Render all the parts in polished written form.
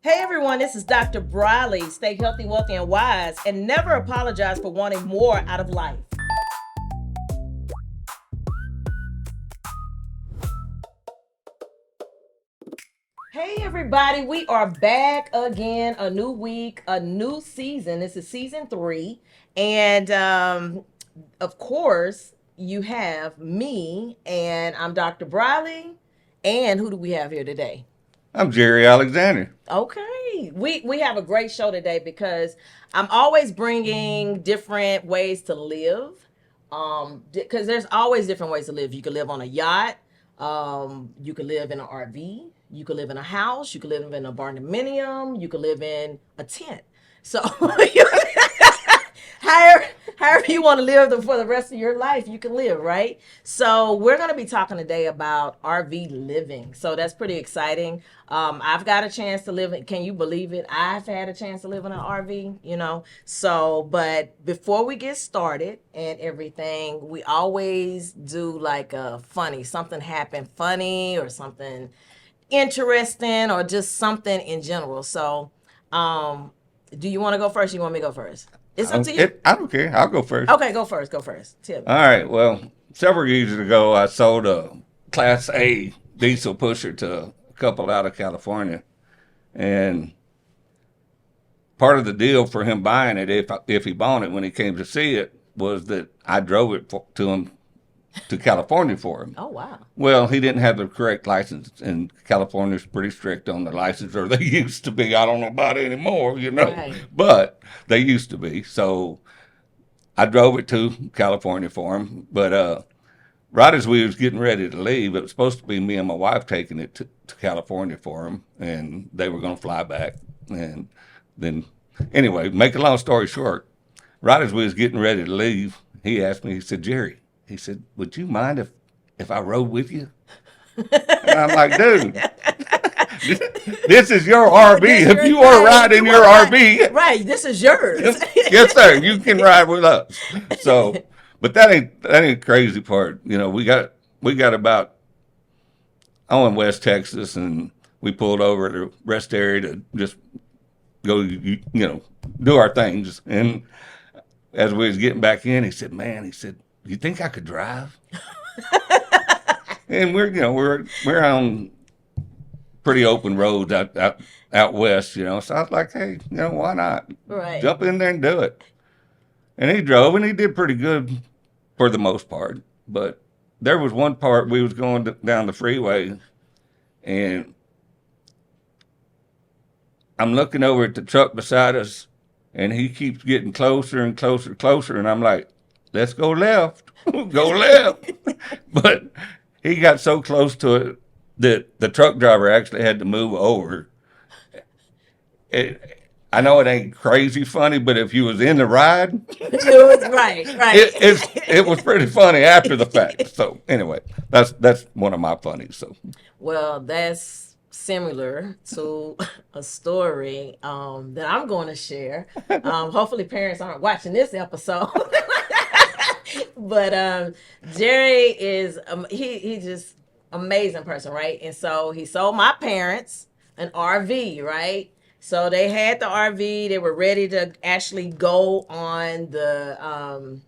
Hey everyone, this is Dr. Briley. Stay healthy, wealthy, and wise, and never apologize for wanting more out of life. Hey everybody, we are back again. A new week, a new season. This is season 3. And of course, you have me, and I'm Dr. Briley. And who do we have here today? I'm Jerry Alexander. Okay. We have a great show today because I'm always bringing different ways to live. Because there's always different ways to live. You can live on a yacht. You can live in an RV. You can live in a house. You can live in a barndominium. You can live in a tent. So however, however you want to live for the rest of your life, you can live, right? So we're going to be talking today about RV living. So that's pretty exciting. I've got a chance to live in, can you believe it? I've had a chance to live in an RV. So, but before we get started and everything, we always do like a funny, something happened funny or something interesting or just something in general. So, do you want to go first? Or you want me to go first? It's up to you. I don't care. I'll go first. Okay, go first. Go first. Tell me. All right. Well, several years ago, I sold a Class A diesel pusher to a couple out of California, and part of the deal for him buying it, if he bought it when he came to see it, was that I drove it to him to California for him. Oh wow. Well, he didn't have the correct license, and California's pretty strict on the license, or they used to be. I don't know about it anymore, Right. but they used to be. So I drove it to California for him. But right as we was getting ready to leave, it was supposed to be me and my wife taking it to California for him, and they were going to fly back. And then, anyway, make a long story short, right as we was getting ready to leave, he asked me, he said, Jerry, he said, would you mind if I rode with you? And I'm like, dude, this is your RV. If you are riding your RV, right, this is yours. yes, sir, you can ride with us. So, but that ain't the crazy part. We got about in West Texas, and we pulled over at a rest area to just go, do our things. And as we was getting back in, he said, "Man," he said, "you think I could drive?" And we're on pretty open roads out west, So I was like, hey, why not? Right. Jump in there and do it. And he drove, and he did pretty good for the most part. But there was one part we was going down the freeway, and I'm looking over at the truck beside us, and he keeps getting closer and closer, closer, and I'm like, let's go left, go left. But he got so close to it that the truck driver actually had to move over. I know it ain't crazy funny, but if you was in the ride, It was right. it was pretty funny after the fact. So anyway, that's one of my funnies. So Well, that's similar to a story that I'm going to share. Hopefully, parents aren't watching this episode. But Jerry is he's just amazing person, right? And so he sold my parents an RV, right? So they had the RV. They were ready to actually go on the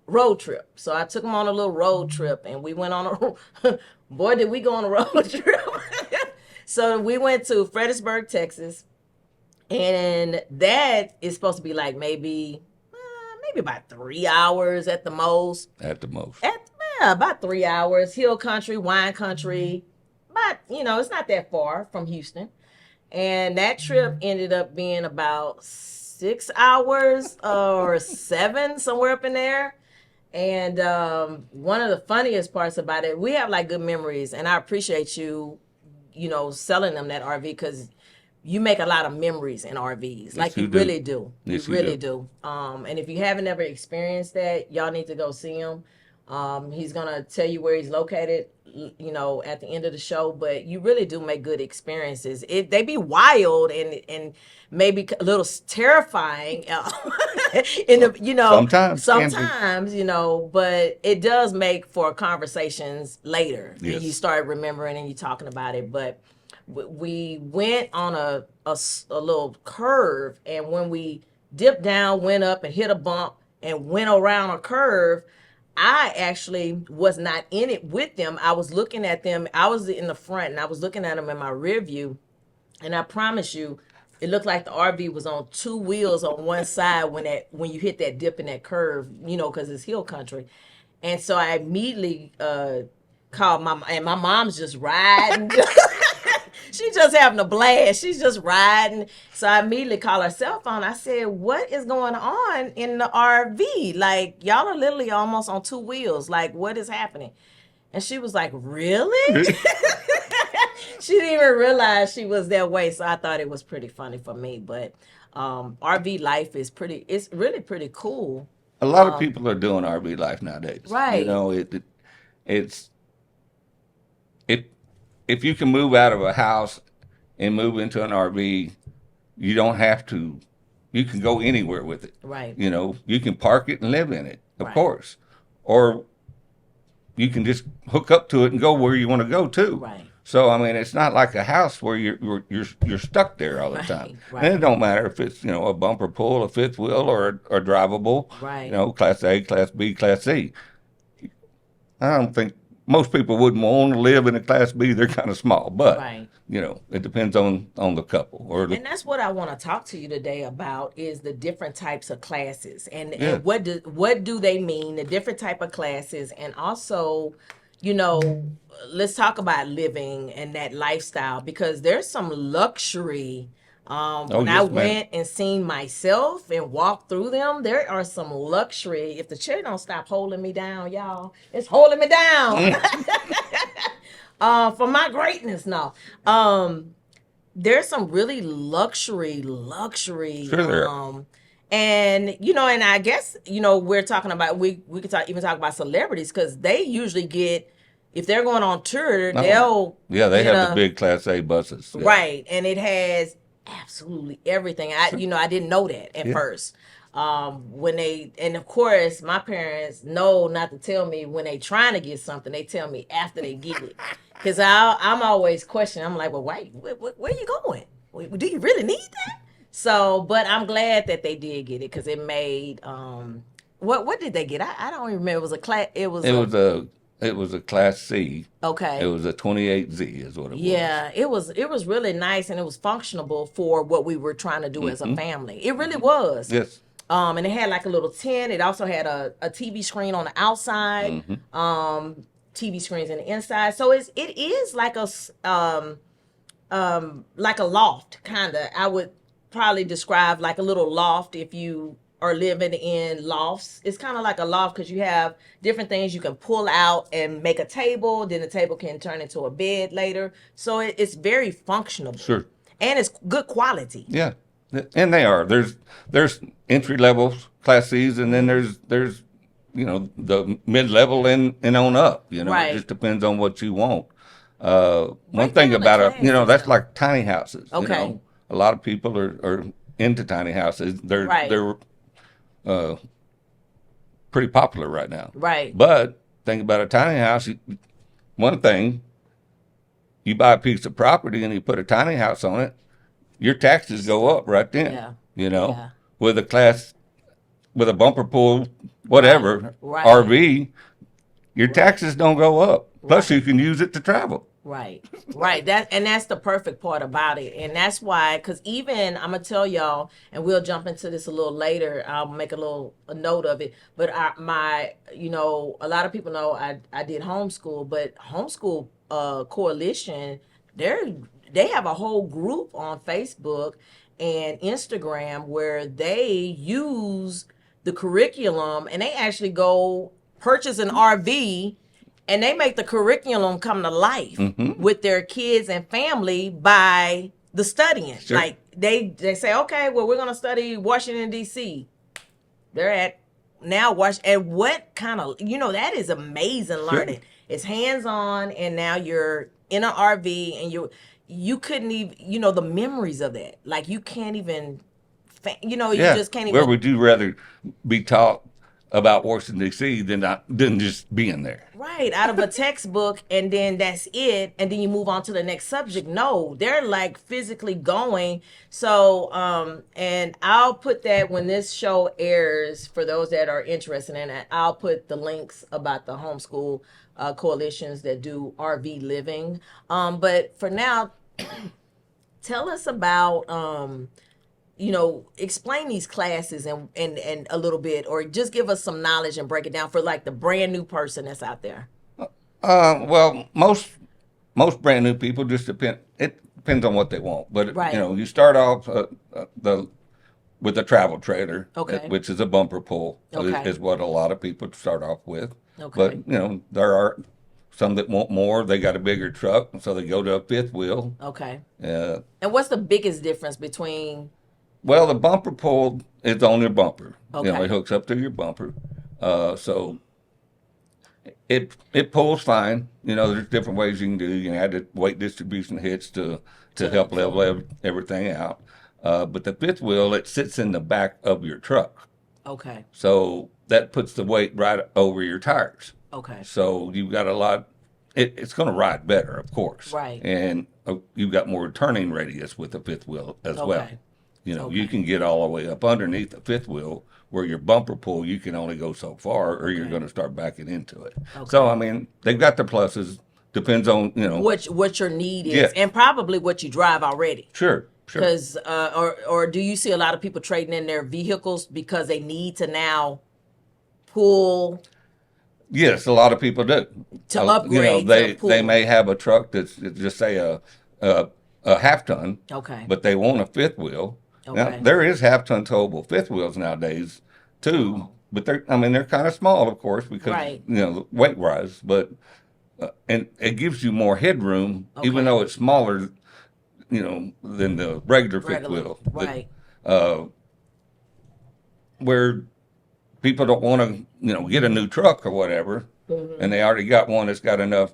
road trip. So I took them on a little road trip, and we went on a boy, did we go on a road trip. So we went to Fredericksburg, Texas, and that is supposed to be like maybe about 3 hours at the most. at the most, Yeah, about 3 hours. Hill country, wine country. But it's not that far from Houston. And that trip ended up being about 6 hours or seven, somewhere up in there. And one of the funniest parts about it, we have like good memories, and I appreciate you, selling them that RV because you make a lot of memories in RVs. yes, Like you you do. really do. Yes, You you really do. do. And if you haven't ever experienced that, y'all need to go see him. He's gonna tell you where he's located, at the end of the show. But you really do make good experiences. They be wild and maybe a little terrifying, in the Sometimes can be. sometimes but it does make for conversations later, and you Yes. start remembering and you talking about it. But we went on a little curve, and when we dipped down, went up and hit a bump and went around a curve, I actually was not in it with them. I was looking at them. I was in the front and I was looking at them in my rear view. And I promise you, it looked like the RV was on two wheels on one side when you hit that dip in that curve, because it's hill country. And so I immediately called and my mom's just riding. She's just having a blast. She's just riding. So I immediately called her cell phone. I said, "What is going on in the RV? Like, y'all are literally almost on two wheels. Like, what is happening?" And she was like, "Really?" She didn't even realize she was that way. So I thought it was pretty funny for me. But RV life it's really pretty cool. A lot of people are doing RV life nowadays. Right. It's if if you can move out of a house and move into an RV, you don't have to. You can go anywhere with it. Right. You can park it and live in it, of Right. course, or you can just hook up to it and go where you want to go to. Right. So I mean, it's not like a house where you're stuck there all the time. Right. And it don't matter if it's a bumper pull, a fifth wheel, or drivable. Right. Class A, Class B, Class C. I don't think most people wouldn't want to live in a Class B. They're kind of small, but Right. It depends on the couple And that's what I want to talk to you today about is the different types of classes and, Yeah. and what do they mean, the different type of classes, and also, let's talk about living and that lifestyle because there's some luxury. When I yes, ma'am. went and seen myself and walked through them, there are some luxury. If the chair don't stop holding me down, y'all, it's holding me down. For my greatness, no. There's some really luxury. Sure there are. And I guess we're talking about we could even talk about celebrities because they usually get if they're going on tour, they'll they get have the big Class A buses. Yeah. right, and it has absolutely everything. I didn't know that at first. And of course my parents know not to tell me when they trying to get something. They tell me after they get it because I'm always questioning. I'm like, well, wait, where you going? Do you really need that? So, but I'm glad that they did get it because it made what did they get? I don't even remember. It was a class. It was a Class C. Okay. It was a 28Z is what it was. Yeah, it was really nice and it was functional for what we were trying to do as a family. It really was. Yes. And it had like a little tent. It also had a TV screen on the outside. TV screens on the inside. So it is like a loft kind of. I would probably describe like a little loft if you are living in lofts. It's kind of like a loft because you have different things you can pull out and make a table. Then the table can turn into a bed later. So it's very functional. Sure. And it's good quality. Yeah, and they are. There's entry level Class C's, and then there's the mid level and on up. Right. It just depends on what you want. One thing about that's like tiny houses. Okay. A lot of people are into tiny houses. They're pretty popular right now. Right. But think about a tiny house. One thing, you buy a piece of property and you put a tiny house on it, your taxes go up right then. Yeah. Yeah. With a bumper pool, whatever, Right. RV, your taxes don't go up. Plus, you can use it to travel. Right. That's the perfect part about it. And that's why, because even, I'm going to tell y'all, and we'll jump into this a little later, I'll make a note of it, but a lot of people know I did homeschool, but homeschool coalition, they have a whole group on Facebook and Instagram where they use the curriculum and they actually go purchase an RV and they make the curriculum come to life with their kids and family by the studying. Sure. Like they say, okay, well, we're going to study Washington, D.C. They're at now and what kind of, that is amazing learning. Sure. It's hands-on and now you're in an RV and you couldn't even, the memories of that. Like you can't even, you just can't even. Where would you rather be taught about Washington D.C. than just being there. Right, out of a textbook, and then that's it, and then you move on to the next subject. No, they're like physically going. So, and I'll put that when this show airs for those that are interested in it. I'll put the links about the homeschool coalitions that do RV living. But for now, tell us about explain these classes and a little bit, or just give us some knowledge and break it down for like the brand new person that's out there. Well, most brand new people just depend. It depends on what they want, but Right. you start off with a travel trailer, Okay. which is a bumper pull, Okay. is what a lot of people start off with. Okay. But there are some that want more. They got a bigger truck, so they go to a fifth wheel. Okay. Uh, And what's the biggest difference between? Well, the bumper pull is on your bumper. Okay. It hooks up to your bumper. So it pulls fine. There's different ways you can do. You can add the weight distribution hitch to help level everything out. But the fifth wheel, it sits in the back of your truck. Okay. So that puts the weight right over your tires. Okay. So you've got a lot. It's going to ride better, of course. Right. And you've got more turning radius with the fifth wheel as well. Okay. You can get all the way up underneath the fifth wheel where your bumper pull, you can only go so far or you're going to start backing into it. Okay. So, I mean, they've got their pluses. Depends on, What your need is, Yeah. and probably what you drive already. Sure. Because or do you see a lot of people trading in their vehicles because they need to now pull Yes, a lot of people do. to upgrade they to pull? they may have a truck that's just say a half ton, Okay. but they want a fifth wheel. Now, Okay. there is half ton towable fifth wheels nowadays too, but they're kind of small, of course, because Right. weight wise, but and it gives you more headroom, Okay. even though it's smaller, than the regular fifth Regular. wheel. Right. Where people don't want to, get a new truck or whatever, and they already got one that's got enough,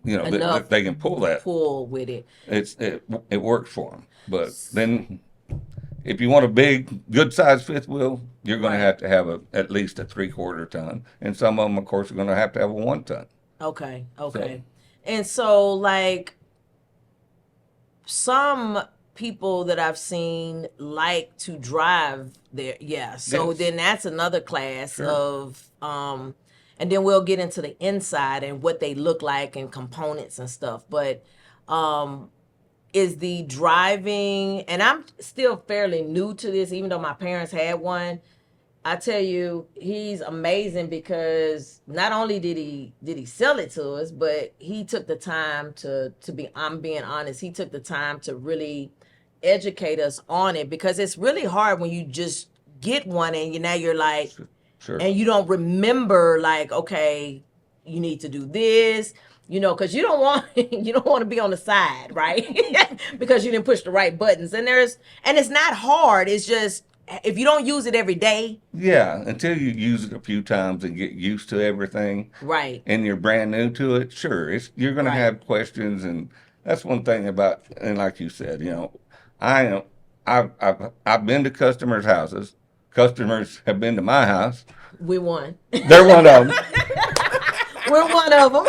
that they can pull that. Pull with it. It works for them. But then, if you want a big, good-sized fifth wheel, you're going Right. to have at least a 3/4 ton, and some of them, of course, are going to have a 1 ton. Okay. Okay. And so, like, some people that I've seen like to drive there. Yeah. So Yes. then that's another class Sure. of, and then we'll get into the inside and what they look like and components and stuff. But, is the driving, and I'm still fairly new to this, even though my parents had one. I tell you, he's amazing because not only did he sell it to us, but he took the time I'm being honest, he took the time to really educate us on it, because it's really hard when you just get one and you're like, Sure. and you don't remember, like, okay, you need to do this, because you don't want to be on the side, right? Because you didn't push the right buttons. And it's not hard. It's just, if you don't use it every day, Yeah, until you use it a few times and get used to everything, right? and you're brand new to it, sure, you're going Right. to have questions, and that's one thing about, and like you said, I've been to customers' houses. Customers have been to my house. We won. They're one of them. We're one of them.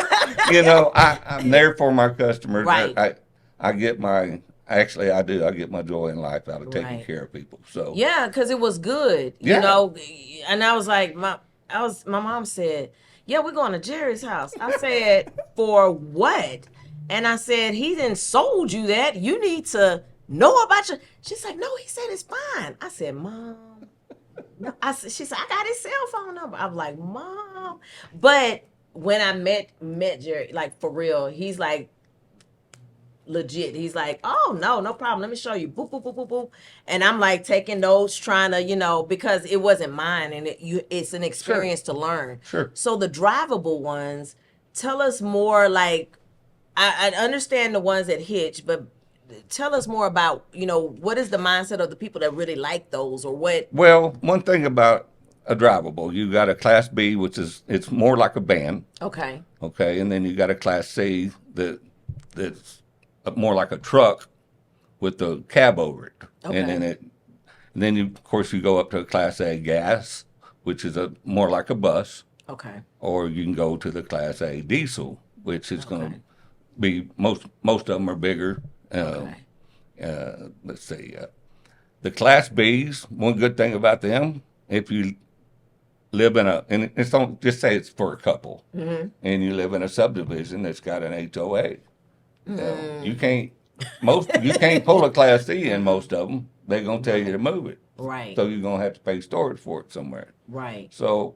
I'm there for my customers. Right. I get my, actually I do. I get my joy in life out of taking Right. care of people. So Yeah, because it was good, Yeah. And I was like, my mom said, yeah, we're going to Jerry's house. I said, for what? And I said, he didn't sold you that. You need to know about your. She's like, no, he said it's fine. I said, Mom. No. She said, I got his cell phone number. I'm like, Mom. But when I met Jerry, like, for real, he's like, legit. He's like, oh, no problem. Let me show you. Boop, boop, boop, boop, boop. And I'm like taking notes, trying to, because it wasn't mine, and it's an experience to learn. Sure. So the drivable ones, tell us more. Like, I understand the ones that hitch, but tell us more about, what is the mindset of the people that really like those, or what? Well, one thing about a drivable, you got a Class B, which is, it's more like a van. Okay. Okay, and then you got a Class C that's more like a truck with the cab over it. Okay. And then you, of course, you go up to a Class A gas, which is a more like a bus, Okay. or you can go to the Class A diesel, which is going Okay. to be most of them are bigger. Okay. Let's see, the Class Bs. One good thing about them, if you live in and it's don't just say it's for a couple, and you live in a subdivision that's got an HOA. You can't you can't pull a Class C in most of them. They're gonna tell you to move it, Right. so you're gonna have to pay storage for it somewhere. Right. So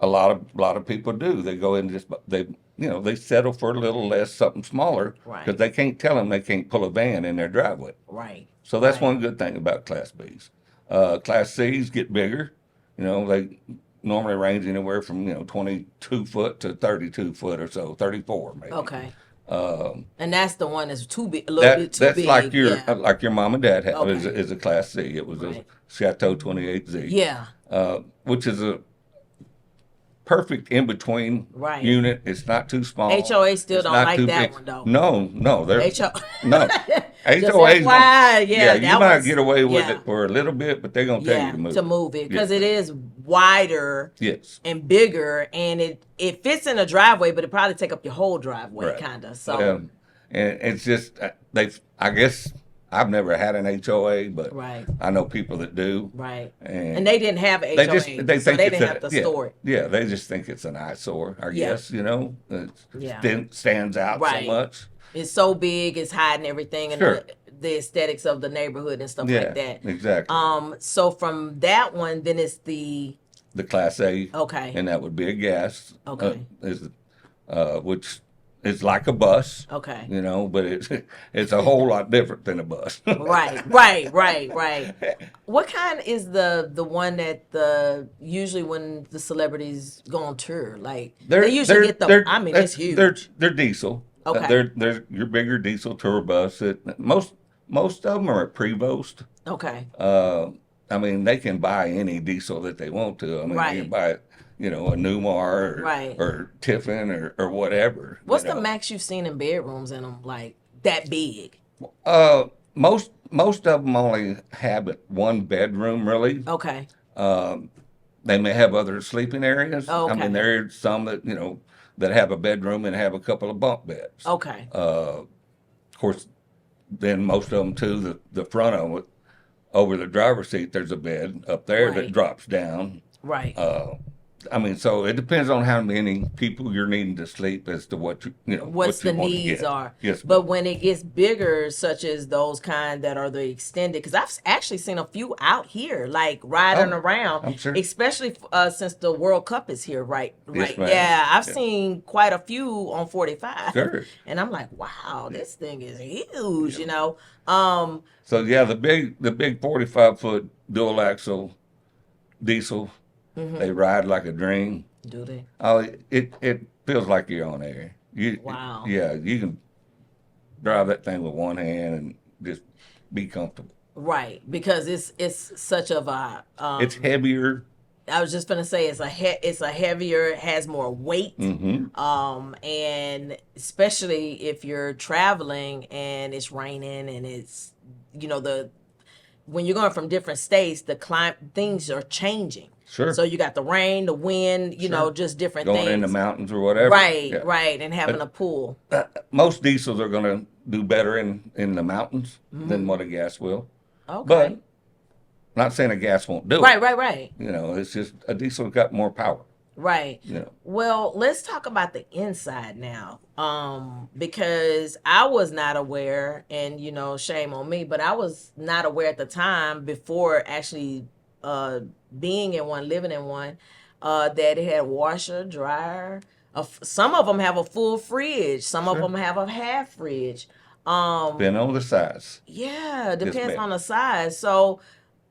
a lot of people do. They go in just they settle for a little less, something smaller, Right. because they can't tell them they can't pull a van in their driveway. Right. So that's Right. one good thing about Class Bs. Class Cs get bigger. They normally range anywhere from 22 foot to 32 foot or so, 34 maybe. Okay. Um, And that's the one that's too big, a little bit too that's big. like your mom and dad had Okay. is a Class C. It was Right. a Chateau 28Z. Yeah. Which is a perfect in between Right. unit. It's not too small. HOA still It's don't not like too that big. one though. No, they're HO. no. Just HOA's FYI, yeah, you that might was- get away with yeah. it for a little bit, but they're gonna tell Yeah, you to move. to move it because Yeah. it is wider Yes. and bigger, and it fits in a driveway, but it probably take up your whole driveway, Right. kind of. So And it's just I guess I've never had an HOA, but right, I know people that do. right, And and they didn't have an they HOA, just so think they it's didn't have to yeah, store it. Yeah, they just think it's an eyesore. I Yeah. guess Yeah. stands out Right. so much. It's so big, it's hiding everything and Sure. the aesthetics of the neighborhood and stuff Yeah, like that. exactly. So from that one, then it's the The Class A, okay, and that would be a gas. Okay. Which is like a bus. okay. But it's a whole lot different than a bus. Right. What kind is the one that usually when the celebrities go on tour, like they usually get the? I mean, it's huge. They're diesel. Okay. They're your bigger diesel tour bus. Most of them are Prevost. Okay. I mean, they can buy any diesel that they want to. I mean, Right. they can buy a Newmar Right. or Tiffin or whatever. What's the max you've seen in bedrooms in them, like that big? Most of them only have one bedroom, really. Okay. They may have other sleeping areas. Okay. I mean, there are some that that have a bedroom and have a couple of bunk beds. Okay. Of course, then most of them too. The front of it, over the driver's seat, there's a bed up there Right. that drops down. Right. I mean, so it depends on how many people you're needing to sleep as to what What's what the you want to needs get. are. Yes, But when it gets bigger, such as those kind that are the extended, because I've actually seen a few out here, like riding Oh, around, I'm sure. especially since the World Cup is here, right? Yes, ma'am. Yeah, I've Yeah. seen quite a few on 45. Sure. And I'm like, wow, this thing is huge, So yeah, the big 45-foot dual axle diesel, Mm-hmm. they ride like a dream. Do they? Oh, it feels like you're on air. Wow. Yeah, you can drive that thing with one hand and just be comfortable. Right, because it's such of a. It's heavier. I was just gonna say it's a heavier, has more weight. Mm-hmm. And especially if you're traveling and it's raining and it's when you're going from different states, the things are changing. Sure. So you got the rain, the wind, Sure. just different Going things. in the mountains or whatever. Right, Yeah. right, and having a pool. Most diesels are going to do better in the mountains than what a gas will. Okay. But not saying a gas won't do it. Right. It's just a diesel's got more power. Right. Well, let's talk about the inside now. Because I was not aware, and shame on me, but I was not aware at the time before actually being in one, living in one, that it had a washer, dryer. Some of them have a full fridge. Some of them have a half fridge. Depending on the size. Yeah, depends ma'am. on the size. So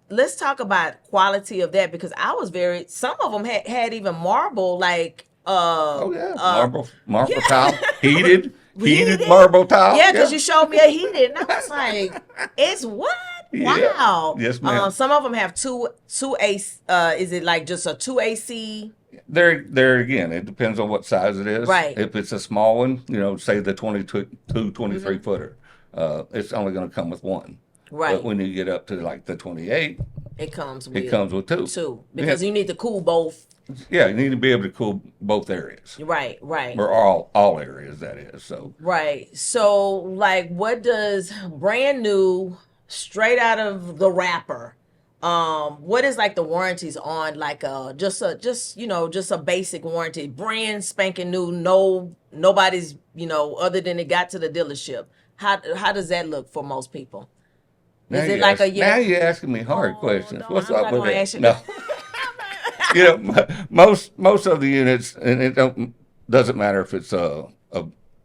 let's talk about quality of that, because I was some of them had even marble, like Oh yeah, marble yeah. tile, heated Heated? marble tile. yeah, because you showed me a heated, and I was like, it's what? Yeah. Wow. Yes, ma'am. Some of them have two AC. Is it like just a 2 AC? There again, it depends on what size it is. Right. If it's a small one, say the 22, 23 footer, it's only going to come with one. Right. But when you get up to like the 28, It comes It comes with two. two Yeah, because you need to cool both. yeah, you need to be able to cool both areas, Right, right, or all areas, that is. So right. So, like, what does brand new, straight out of the wrapper? What is like the warranties on like just just a basic warranty, brand spanking new, nobody's other than it got to the dealership. How does that look for most people? Is it like a now year? you're asking me hard Oh, questions. no, What's I'm up not with gonna that? ask you. No, most of the units, and it doesn't matter if it's a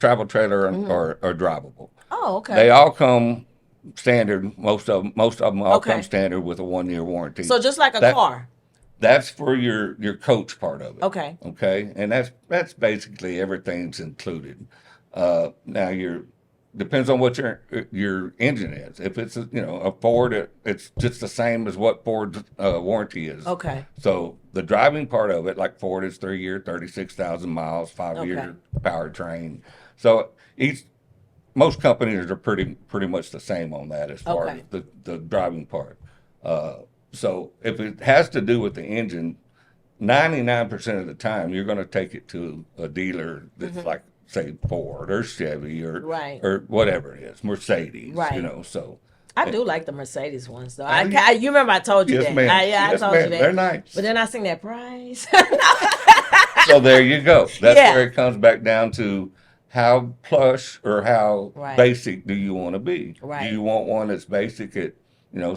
travel trailer or drivable. Oh, They okay. all come standard. Most of them all come Okay. standard with a 1 year warranty. So just like a That car. that's for your coach part of it. Okay. Okay, and that's basically everything's included. Now your depends on what your engine is. If it's a Ford, it's just the same as what Ford's warranty is. Okay. So the driving part of it, like Ford, is 3 year, 36,000 miles, 5 year Okay. powertrain. So each most companies are pretty much the same on that as far Okay. as the driving part. Uh, so if it has to do with the engine, 99% of the time you're going to take it to a dealer that's like, say, Ford or Chevy Right. or whatever it is, Mercedes. Right. So I do like the Mercedes ones though. yeah. You remember I told you Yes, that. ma'am. Yeah, I Yes, told you ma'am. They're that. nice. But then I seen that price. So there you go. That's Yeah. where it comes back down to how plush or how Right. basic do you want to be? Do Right. you want one that's basic at,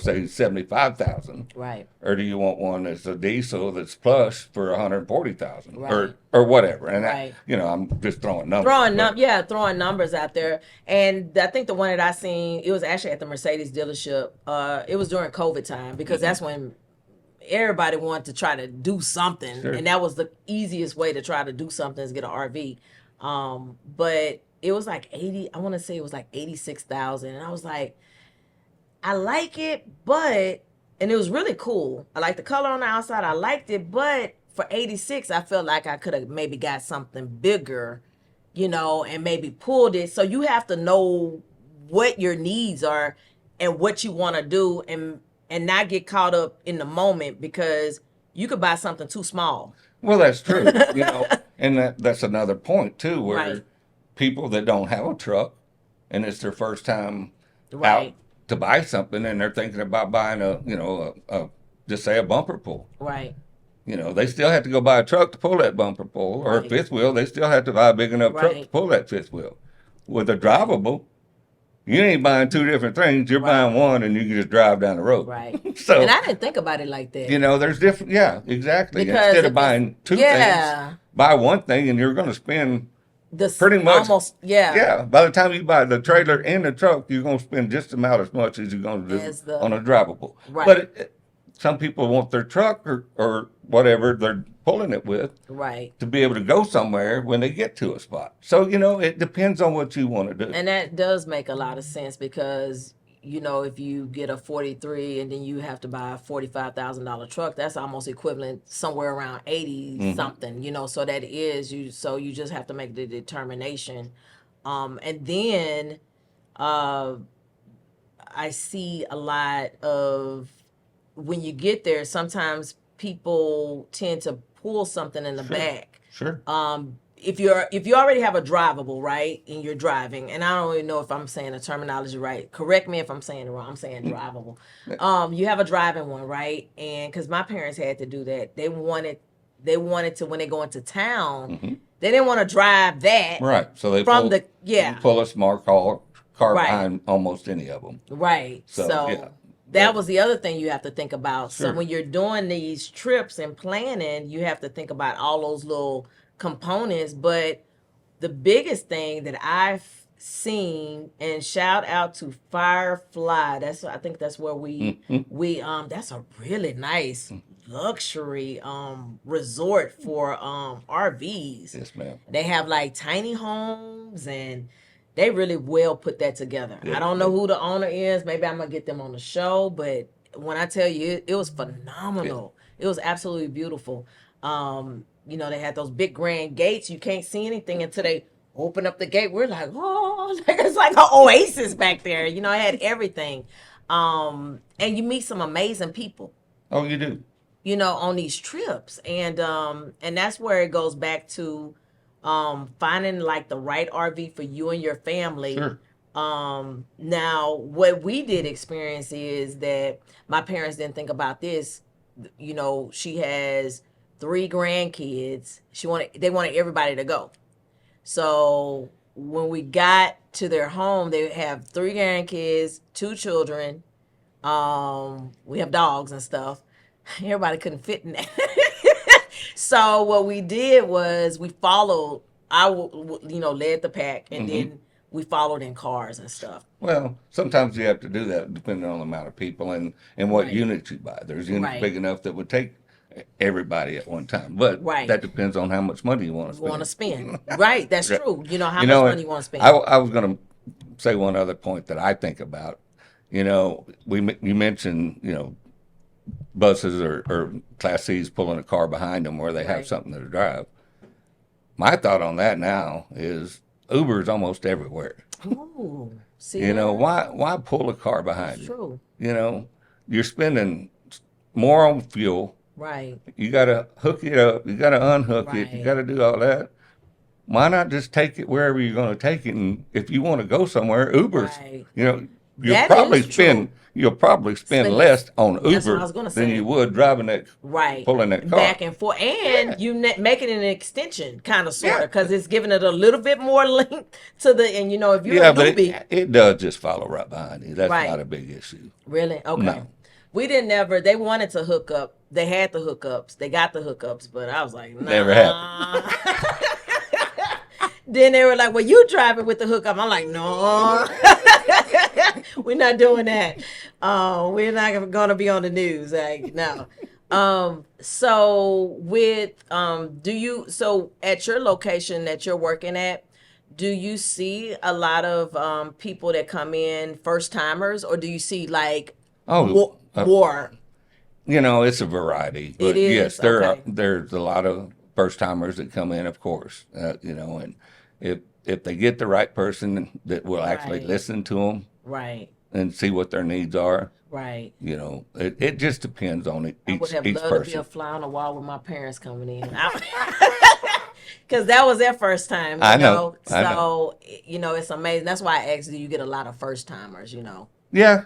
say 75,000, Right. or do you want one that's a diesel that's plush for 140,000, Right. or whatever? And Right. I'm just throwing numbers. Throwing numbers out there. And I think the one that I seen, it was actually at the Mercedes dealership. It was during COVID time because that's when everybody wanted to try to do something, Sure. and that was the easiest way to try to do something is get an RV. But it was like 80. I want to say it was like 86,000, and I was like, I like it, but and it was really cool. I like the color on the outside. I liked it, but for 86, I felt like I could have maybe got something bigger, and maybe pulled it. So you have to know what your needs are and what you want to do, and not get caught up in the moment because you could buy something too small. Well, that's true. And that's another point too, where Right. people that don't have a truck and it's their first time out Right. to buy something, and they're thinking about buying just say a bumper pull. Right. They still have to go buy a truck to pull that bumper pull, or a Right. fifth wheel. They still have to buy a big enough truck to Right. pull that fifth wheel. With a drivable, you ain't buying two different things. You're Right. buying one, and you can just drive down the road. Right. So And I didn't think about it like that. there's different. Yeah, exactly. Because Instead if of buying two yeah. things, buy one thing, and you're going to spend This pretty much. almost Yeah, by the time you buy the trailer and the truck, you're going to spend just about as much as you're going to As do the- on a drivable. Right. But some people want their truck or whatever they're pulling it with Right. to be able to go somewhere when they get to a spot. So, it depends on what you want to do. And that does make a lot of sense because if you get a 43 and then you have to buy a $45,000 truck, that's almost equivalent somewhere around 80 something, so that is you. So you just have to make the determination. And then I see a lot of when you get there, sometimes people tend to pull something in the back. Sure. If you already have a drivable, right, and you're driving, and I don't even know if I'm saying the terminology right. Correct me if I'm saying it wrong. I'm saying drivable. You have a driving one, right? And because my parents had to do that, they wanted to when they go into town, they didn't want to drive that. Right. So they From pull, yeah. pull a smart car Right. behind almost any of them. Right. So yeah. that was the other thing you have to think about. Sure. So when you're doing these trips and planning, you have to think about all those little components. But the biggest thing that I've seen, and shout out to Firefly, I think that's where we that's a really nice luxury resort for RVs. Yes, ma'am. They have like tiny homes and they really well put that together. Yeah. I don't know who the owner is. Maybe I'm gonna get them on the show, but when I tell you, it was phenomenal. It was absolutely beautiful. They had those big grand gates. You can't see anything until they open up the gate. We're like, oh, it's like an oasis back there. It had everything. And you meet some amazing people. Oh, you do. On these trips. And that's where it goes back to finding like the right RV for you and your family. Sure. Now what we did experience is that my parents didn't think about this. She has 3 grandkids. They wanted everybody to go. So when we got to their home, they have 3 grandkids, 2 children. We have dogs and stuff. Everybody couldn't fit in that. So what we did was we followed. Led the pack, and then we followed in cars and stuff. Well, sometimes you have to do that depending on the amount of people and what Right. units you buy. There's units Right. big enough that would take everybody at one time, but Right. that depends on how much money you want to spend. Want to spend? Right. That's Right. true. How You much know, money you want to spend? I was going to say one other point that I think about. You mentioned, buses or Class C's pulling a car behind them where they have Right. something to drive. My thought on that now is Uber is almost everywhere. Ooh, see, Why pull a car behind that's you? true. You're spending more on fuel. Right. You got to hook it up. You got to unhook it. You Right. got to do all that. Why not just take it wherever you're going to take it? And if you want to go somewhere, Uber's, Right. you'll That probably is true. spend Spend less on That's what I Uber was gonna than say. you would driving that, Right. pulling that car. Back and forth. And Yeah. you make it an extension, kind of, sort of, Yeah. because it's giving it a little bit more length to the, and if you're Yeah, a but newbie. it does just follow right behind you. That's Right. not a big issue. Really? Okay. No. We they wanted to hook up. They had the hookups. They got the hookups, but I was like, nah. Never happened. Then they were like, well, you driving with the hookup. I'm like, no. We're not doing that. We're not going to be on the news. Like, no. So so at your location that you're working at, do you see a lot of people that come in first timers, or do you see like Oh, more? it's a variety. But is? yes, Okay. there's a lot of first timers that come in, of course. And if they get the right person that will actually Right. listen to them Right. and see what their needs are, Right. it just depends on I would each have each loved to be person. a fly on the wall with my parents coming in. Because that was their first time, I know. So, it's amazing. That's why I asked, do you get a lot of first timers, Yeah,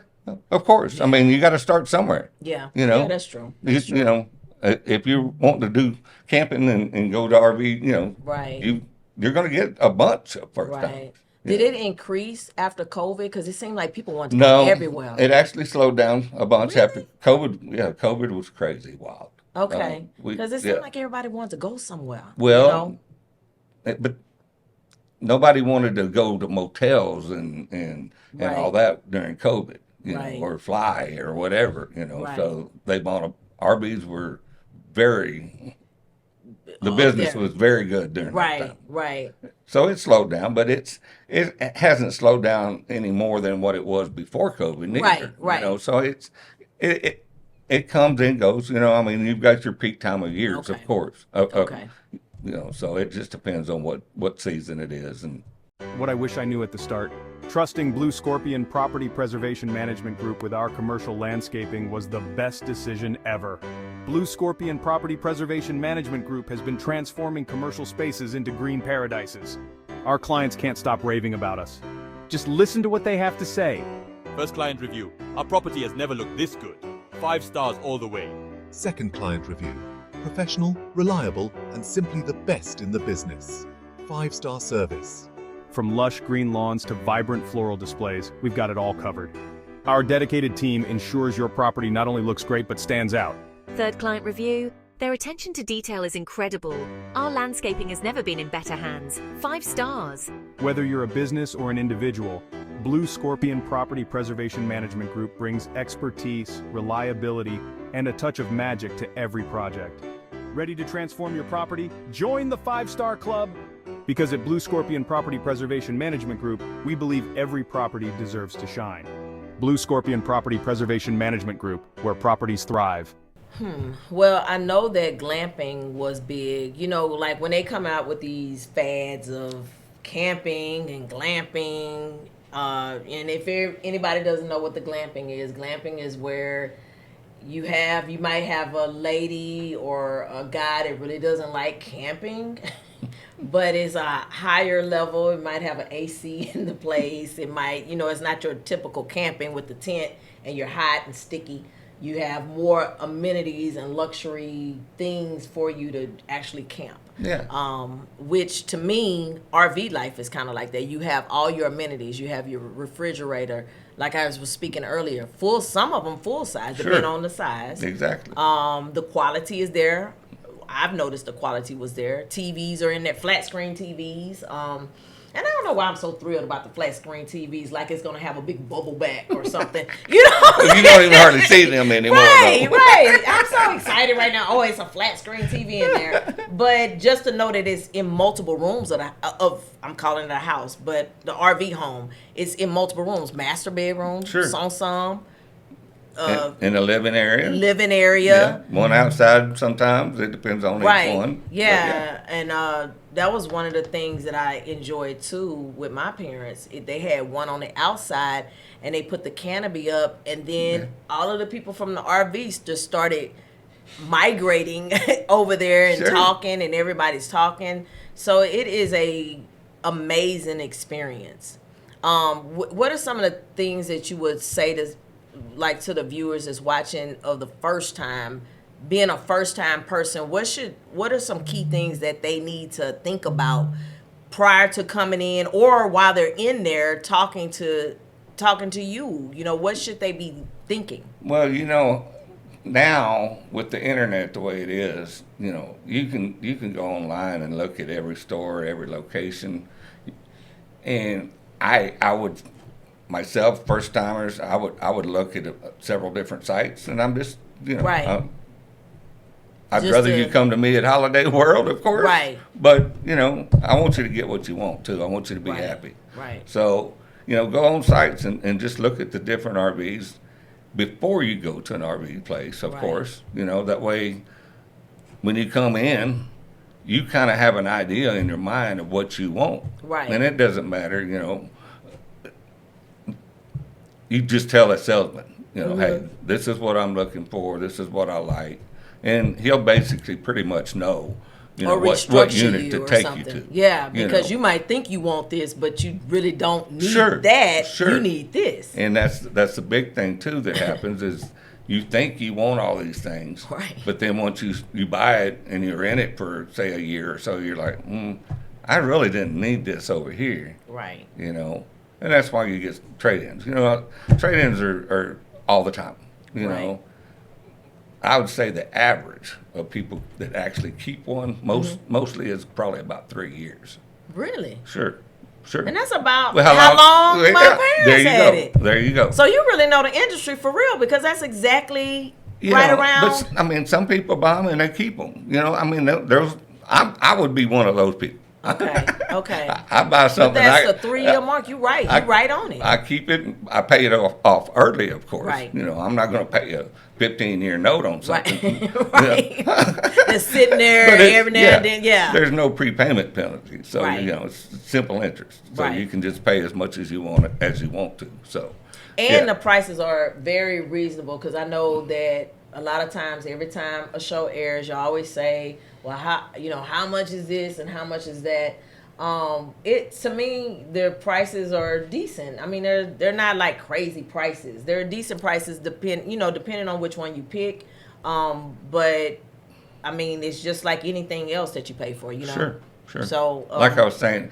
of course. I mean, you got to start somewhere. Yeah. Yeah, that's true. You, That's true. if you want to do camping and go to RV, Right. you're going to get a bunch of first time. Right. Did it increase after COVID? Because it seemed like people wanted to No, go everywhere. it actually slowed down a bunch Really? after COVID. Yeah, COVID was crazy wild. Okay. Because it seemed yeah. like everybody wanted to go somewhere. Well, but nobody wanted to go to motels and Right. all that during COVID, Right. or fly or whatever, Right. So they bought RVs were the Oh, business yeah. was very good during that Right. time. Right. So it slowed down, but it hasn't slowed down any more than what it was before COVID neither. Right, right. So it comes and goes. I mean, you've got your peak time of years, Okay. of course. Okay. So it just depends on what season it is. And What I wish I knew at the start. Trusting BlueScorpion Property Preservation Management Group with our commercial landscaping was the best decision ever. BlueScorpion Property Preservation Management Group has been transforming commercial spaces into green paradises. Our clients can't stop raving about us. Just listen to what they have to say. First client review. Our property has never looked this good. 5 stars all the way. Second client review. Professional, reliable, and simply the best in the business. 5-star service. From lush green lawns to vibrant floral displays, we've got it all covered. Our dedicated team ensures your property not only looks great but stands out. Third client review. Their attention to detail is incredible. Our landscaping has never been in better hands. 5 stars. Whether you're a business or an individual, BlueScorpion Property Preservation Management Group brings expertise, reliability, and a touch of magic to every project. Ready to transform your property? Join the 5-Star Club! Because at BlueScorpion Property Preservation Management Group, we believe every property deserves to shine. BlueScorpion Property Preservation Management Group, where properties thrive. Well, I know that glamping was big. Like when they come out with these fads of camping and glamping. And if anybody doesn't know what the glamping is where you might have a lady or a guy that really doesn't like camping, but it's a higher level. It might have an AC in the place. It might, it's not your typical camping with the tent and you're hot and sticky. You have more amenities and luxury things for you to actually camp. Yeah. Which to me, RV life is kind of like that. You have all your amenities. You have your refrigerator, like I was speaking earlier. Some of them full size, Sure. depending on the size. Exactly. The quality is there. I've noticed the quality was there. TVs are in there, flat screen TVs. And I don't know why I'm so thrilled about the flat screen TVs, like it's going to have a big bubble back or something. You don't even hardly see them anymore. Right, though. right. I'm so excited right now. Oh, it's a flat screen TV in there. But just to know that it's in multiple rooms I'm calling it a house, but the RV home, it's in multiple rooms. Master bedroom, Sure. some. In the living area. Living area. Yeah. One outside sometimes. It depends on Right. each one. But Yeah. And that was one of the things that I enjoyed too with my parents. They had one on the outside and they put the canopy up, and then all of the people from the RVs just started migrating over there and Sure. talking, and everybody's talking. So it is a amazing experience. What are some of the things that you would say to the viewers that's watching of the first time, being a first time person? What are some key things that they need to think about prior to coming in, or while they're in there talking to you? What should they be thinking? Well, now with the internet the way it is, you can go online and look at every store, every location, and I would myself, first timers, I would look at several different sites, and I'm just Right. I'd Just rather to- you come to me at Holiday World, of course. Right. But I want you to get what you want too. I want you to be Right. happy. Right. So go on sites and just look at the different RVs before you go to an RV place, of Right. course. That way, when you come in, you kind of have an idea in your mind of what you want. Right. And it doesn't matter, you just tell a salesman, hey, this is what I'm looking for, this is what I like. And he'll basically pretty much know, Or what restructure unit you to or take something. you to. Yeah, because know. you might think you want this, but you really don't need Sure, that. sure. You need this. And that's the big thing too that happens is you think you want all these things, Right. but then once you buy it and you're in it for say a year or so, you're like, I really didn't need this over here, Right. and that's why you get trade-ins. Trade-ins are all the time. Right. I would say the average of people that actually keep one mostly is probably about 3 years. Really? Sure. And that's about Well, how long Yeah, my parents had go. it. There you go. So you really know the industry for real, because that's exactly right around. But some people buy them and they keep them. There's. I would be one of those people. Okay. I buy But something. that's the 3-year mark. You're right. You're right on it. I keep it. I pay it off early, of course. Right. I'm not going to pay a 15-year note on something. Right. Just sitting there But every now and then. Yeah. There's no prepayment penalty, so Right. it's simple interest. So Right. you can just pay as much as you want to. So. And yeah. the prices are very reasonable, because I know that a lot of times, every time a show airs, you always say, well, how much is this and how much is that? To me, their prices are decent. I mean, they're not like crazy prices. They're decent prices depending on which one you pick. But I mean, it's just like anything else that you pay for, Sure. So, like I was saying,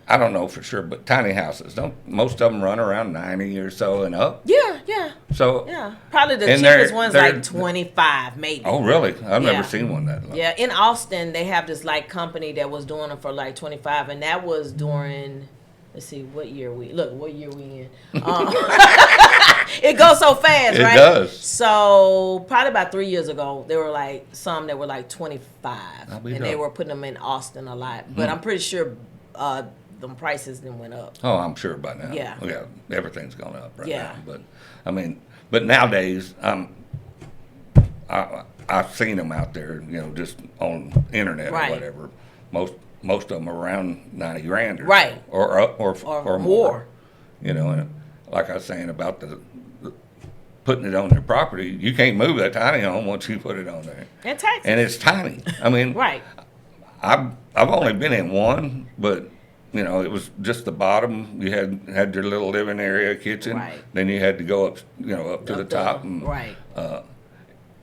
I don't know for sure, but tiny houses, don't most of them run around 90 or so and up? Yeah. So Yeah. Probably the And cheapest one's they're- like 25, maybe. Oh, really? I've Yeah. never seen one that low. Yeah, in Austin, they have this like company that was doing it for like 25, and that was during. Let's see, what year we in? It goes so fast, It right? does. So probably about 3 years ago, there were like some that were like 25, I'll be and they darned. were putting them in Austin a lot. But I'm pretty sure the prices then went up. Oh, I'm sure by now. Yeah. Yeah, everything's gone up right Yeah. now. But nowadays, I've seen them out there, just on internet Right. or whatever. Most of them are around 90 grand or Right. so, or up or Or more. more. And like I was saying about the putting it on their property. You can't move that tiny home once you put it on there. And taxes. And it's tiny. I mean, Right. I've only been in one, but you know, it was just the bottom. You had your little living area, kitchen. Right. Then you had to go up, you know, up to the top. And, right.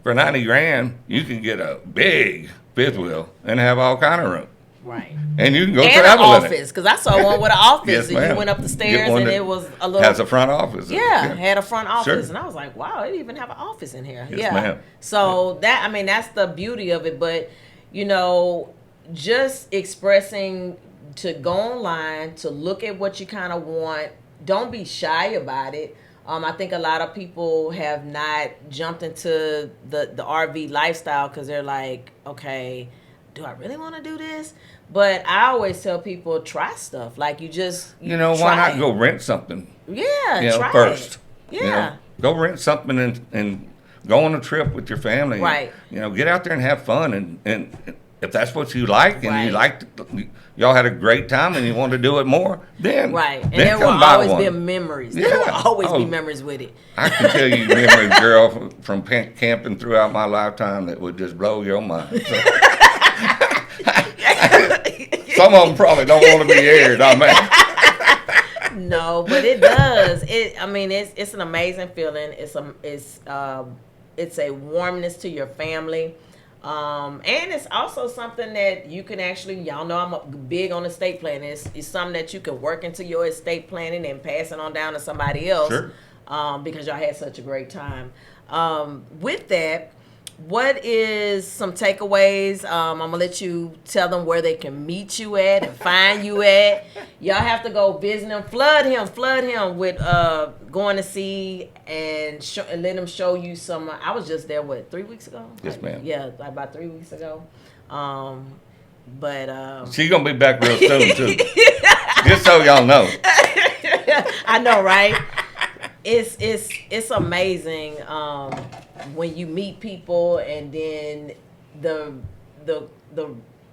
For $90,000, you can get a big fifth wheel and have all kind of room. Right. And you can go And an travel in it. office, because I saw one with an office. Yes, and ma'am. you went up the Get stairs one and that it was a little. has a front office. Yeah, had a front office, Sure. and I was like, "Wow, it even have an office in here." Yes, yeah, ma'am. so that, I mean, that's the beauty of it. But you know, just expressing, to go online, to look at what you kind of want. Don't be shy about it. I think a lot of people have not jumped into the RV lifestyle because they're like, okay, do I really want to do this? But I always tell people, try stuff. Like, You know, why try not it. go rent something? Yeah, You know, try first. it. You Yeah. know, go rent something and go on a trip with your family. Right. You know, get out there and have fun. And if that's what you like, and Right. you like, y'all had a great time and you want to do it more, then Right. And then there will come buy always one. be memories. There Yeah. will always be Oh. memories with it. I can tell you memories, girl, from camping throughout my lifetime that would just blow your mind. So. Some of them probably don't want to be aired. I mean, No, but it does. I mean, it's an amazing feeling. It's a warmness to your family. And it's also something that you can actually, y'all know I'm big on estate planning. It's something that you can work into your estate planning and pass it on down to somebody else. Sure. Because y'all had such a great time. With that, what is some takeaways? I'm gonna let you tell them where they can meet you at and find you at. Y'all have to go visit him, flood him with going to see and let him show you some. I was just there 3 weeks ago. Yes, ma'am. Yeah, like about 3 weeks ago. But she's going to be back real soon, too. Just so y'all know. I know, right? It's amazing when you meet people, and then the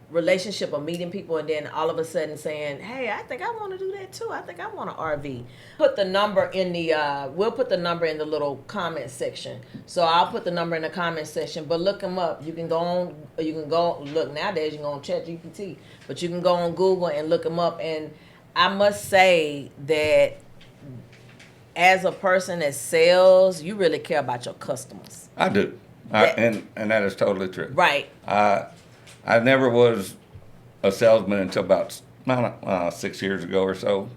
relationship of meeting people, and then all of a sudden saying, "Hey, I think I want to do that too. I think I want an RV." Put the number in the we'll put the number in the little comment section. So I'll put the number in the comment section. But look them up. You can go on. You can go look nowadays. You can go on ChatGPT, but you can go on Google and look them up. And I must say that, as a person that sells, you really care about your customers. I do. And that is totally true. Right. I never was a salesman until about 6 years ago or so.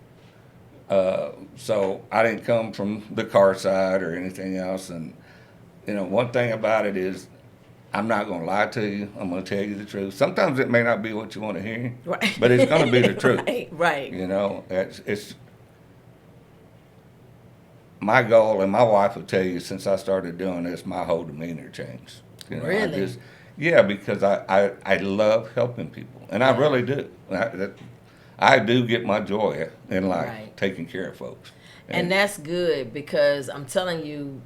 So I didn't come from the car side or anything else. And, you know, one thing about it is I'm not going to lie to you. I'm going to tell you the truth. Sometimes it may not be what you want to hear, Right. but it's going to be the truth. Right. You know, it's my goal, and my wife will tell you, since I started doing this, my whole demeanor changed. You know, Really? Yeah, because I love helping people, and I really do. I do get my joy in life, Right. taking care of folks. And that's good, because I'm telling you,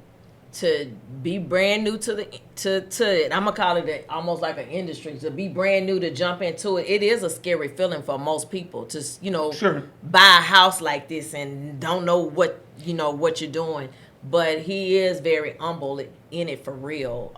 to be brand new to it, I'm gonna call it almost like an industry. To be brand new, to jump into it, it is a scary feeling for most people to, you know, Sure. buy a house like this and don't know what you're doing. But he is very humble in it, for real.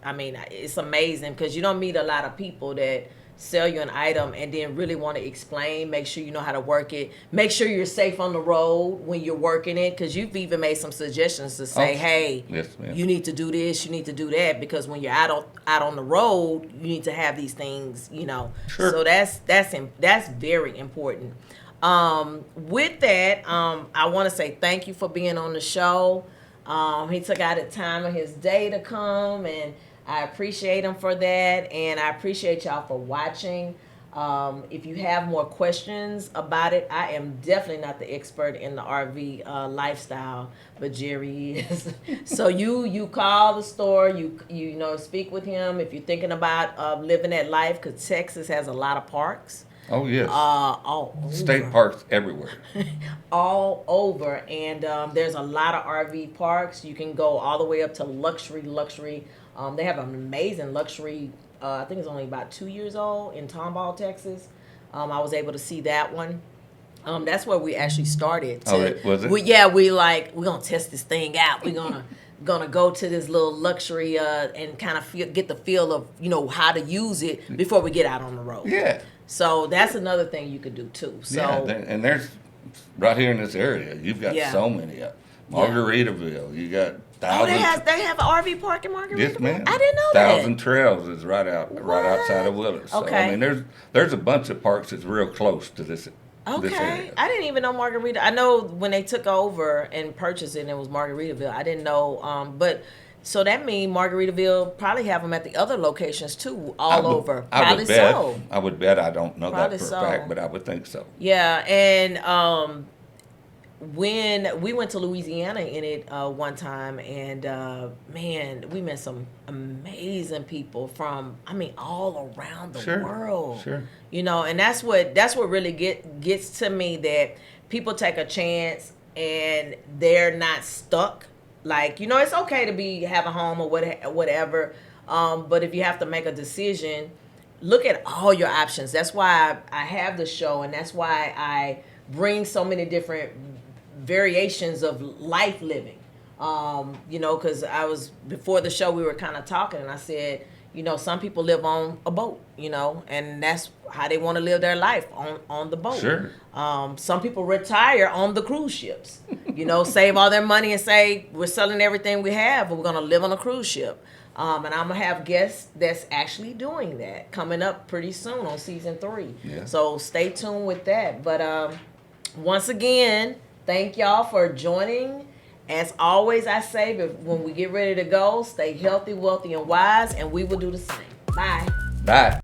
I mean, it's amazing, because you don't meet a lot of people that sell you an item and then really want to explain, make sure you know how to work it, make sure you're safe on the road when you're working it, because you've even made some suggestions to say, hey, Yes, ma'am. you need to do this, you need to do that, because when you're out on the road, you need to have these things, you know. Sure. So that's very important. With that, I want to say thank you for being on the show. He took out the time of his day to come, and I appreciate him for that, and I appreciate y'all for watching. If you have more questions about it, I am definitely not the expert in the RV lifestyle, but Jerry is. So you call the store, you know, speak with him if you're thinking about living that life, because Texas has a lot of parks. Oh, yes. All over. State parks everywhere. All over, and there's a lot of RV parks. You can go all the way up to luxury. They have an amazing luxury. I think it's only about 2 years old in Tomball, Texas. I was able to see that one. That's where we actually started. Was it? We're gonna test this thing out. We're gonna go to this little luxury and kind of get the feel of how to use it before we get out on the road. Yeah. So that's another thing you could do too. So and there's right here in this area, you've got so many. Margaritaville, you got thousands. They have an RV park in Margaritaville. Yes, ma'am. I didn't know that. Thousand Trails is right outside of Willis. So, Okay. I mean, there's a bunch of parks that's real close to this. This Okay, area. I didn't even know Margarita. I know when they took over and purchased it, it was Margaritaville. I didn't know, but so that means Margaritaville probably have them at the other locations too, all over. Probably so. I would bet. I don't know Probably that for so. a fact, but I would think so. Yeah, and when we went to Louisiana in it one time, and man, we met some amazing people from all around the world. Sure. And that's what really gets to me, that people take a chance and they're not stuck. Like, it's okay to have a home or whatever, but if you have to make a decision, look at all your options. That's why I have the show, and that's why I bring so many different variations of life living. Because before the show we were kind of talking, and I said, some people live on a boat, and that's how they want to live their life, on the boat. Sure. Some people retire on the cruise ships, save all their money and say, we're selling everything we have, but we're going to live on a cruise ship. And I'm going to have guests that's actually doing that coming up pretty soon on season 3. Yeah. So stay tuned with that. But once again, thank y'all for joining. As always, I say, when we get ready to go, stay healthy, wealthy, and wise, and we will do the same. Bye. Bye.